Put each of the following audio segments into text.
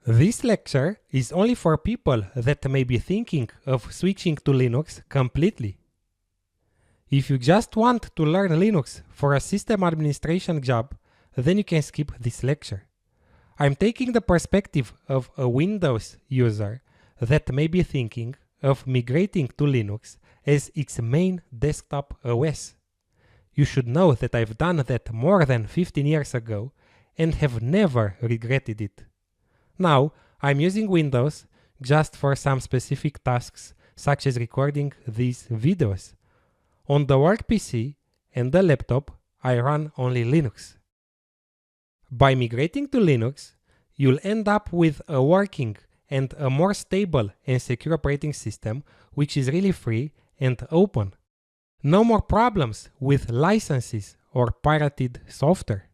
This lecture is only for people that may be thinking of switching to Linux completely. If you just want to learn Linux for a system administration job, then you can skip this lecture. I'm taking the perspective of a Windows user that may be thinking of migrating to Linux as its main desktop OS. You should know that I've done that more than 15 years ago and have never regretted it. Now, I'm using Windows just for some specific tasks, such as recording these videos. On the work PC and the laptop, I run only Linux. By migrating to Linux, you'll end up with a working and a more stable and secure operating system, which is really free and open. No more problems with licenses or pirated software.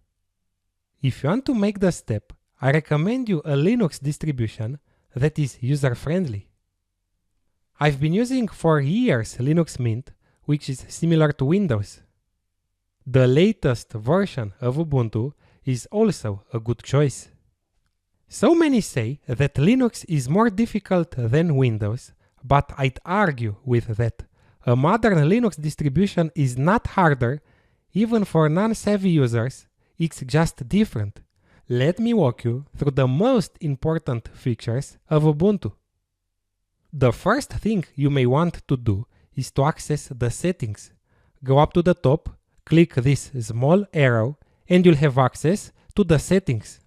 If you want to make the step, I recommend you a Linux distribution that is user-friendly. I've been using for years Linux Mint, which is similar to Windows. The latest version of Ubuntu is also a good choice. So many say that Linux is more difficult than Windows, but I'd argue with that. A modern Linux distribution is not harder, even for non-savvy users, it's just different. Let me walk you through the most important features of Ubuntu. The first thing you may want to do is to access the settings. Go up to the top, click this small arrow, and you'll have access to the settings.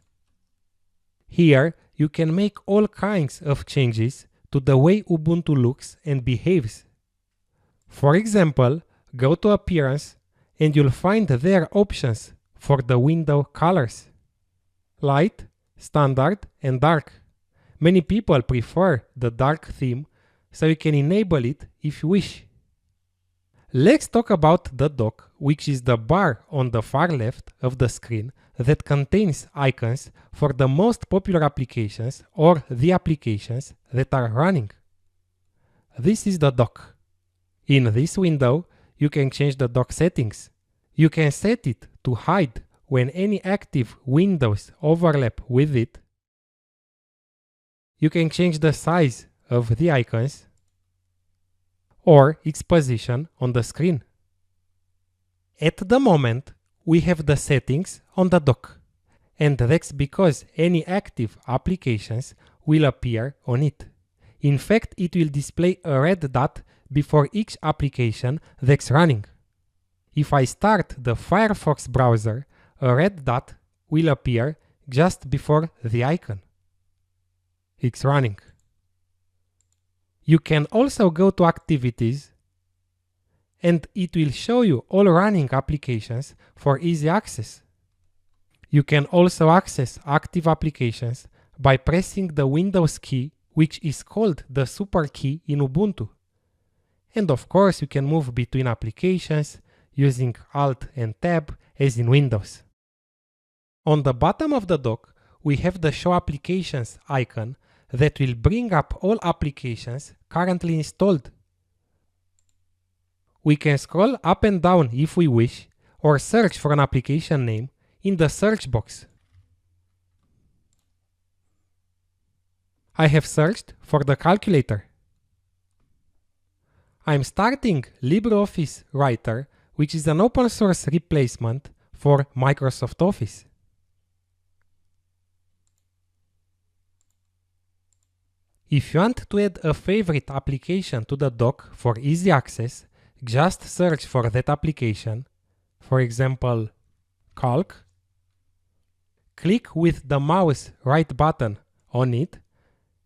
Here, you can make all kinds of changes to the way Ubuntu looks and behaves. For example, go to Appearance, and you'll find there options for the window colors: light, standard, and dark. Many people prefer the dark theme, so you can enable it if you wish. Let's talk about the dock, which is the bar on the far left of the screen that contains icons for the most popular applications or the applications that are running. This is the dock. In this window, you can change the dock settings. You can set it to hide when any active windows overlap with it. You can change the size of the icons or its position on the screen. At the moment, we have the settings on the dock, and that's because any active applications will appear on it. In fact, it will display a red dot before each application that's running. If I start the Firefox browser, a red dot will appear just before the icon. It's running. You can also go to Activities, and it will show you all running applications for easy access. You can also access active applications by pressing the Windows key, which is called the super key in Ubuntu. And of course, you can move between applications using Alt and Tab as in Windows. On the bottom of the dock, we have the Show Applications icon that will bring up all applications currently installed. We can scroll up and down if we wish, or search for an application name in the search box. I have searched for the calculator. I'm starting LibreOffice Writer, which is an open source replacement for Microsoft Office. If you want to add a favorite application to the dock for easy access, just search for that application, for example, Calc. Click with the mouse right button on it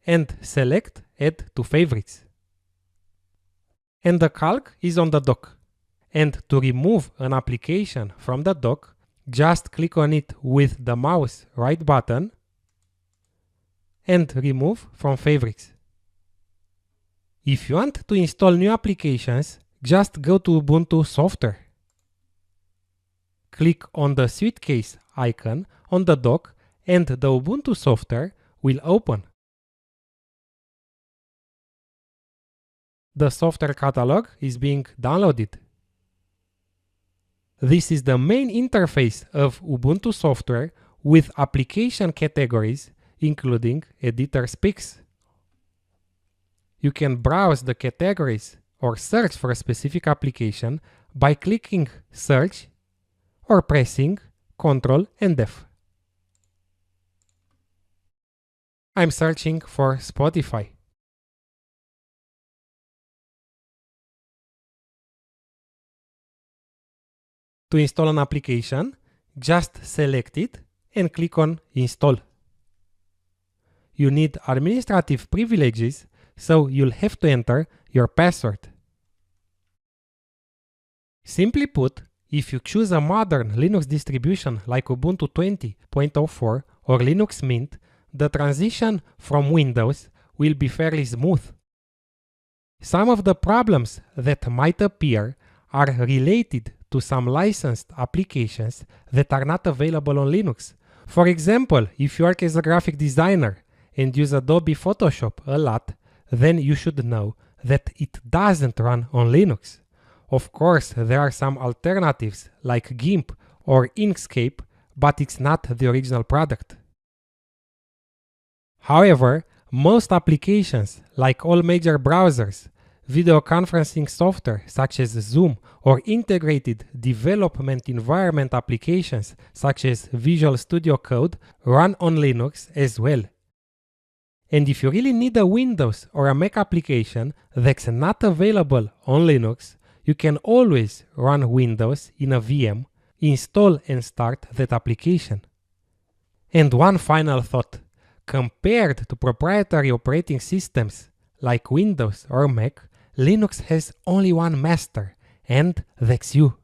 and select Add to Favorites. And the Calc is on the dock. And to remove an application from the dock, just click on it with the mouse right button and remove from Favorites. If you want to install new applications, just go to Ubuntu Software. Click on the suitcase icon on the dock and the Ubuntu Software will open. The software catalog is being downloaded. This is the main interface of Ubuntu Software with application categories including editor specs. You can browse the categories or search for a specific application by clicking Search or pressing Ctrl and F. I'm searching for Spotify. To install an application, just select it and click on Install. You need administrative privileges, so you'll have to enter your password. Simply put, if you choose a modern Linux distribution like Ubuntu 20.04 or Linux Mint, the transition from Windows will be fairly smooth. Some of the problems that might appear are related to some licensed applications that are not available on Linux. For example, if you work as a graphic designer and use Adobe Photoshop a lot, then you should know that it doesn't run on Linux. Of course, there are some alternatives like GIMP or Inkscape, but it's not the original product. However, most applications, like all major browsers, video conferencing software such as Zoom, or integrated development environment applications such as Visual Studio Code, run on Linux as well. And if you really need a Windows or a Mac application that's not available on Linux, you can always run Windows in a VM, install and start that application. And one final thought. Compared to proprietary operating systems like Windows or Mac, Linux has only one master, and that's you.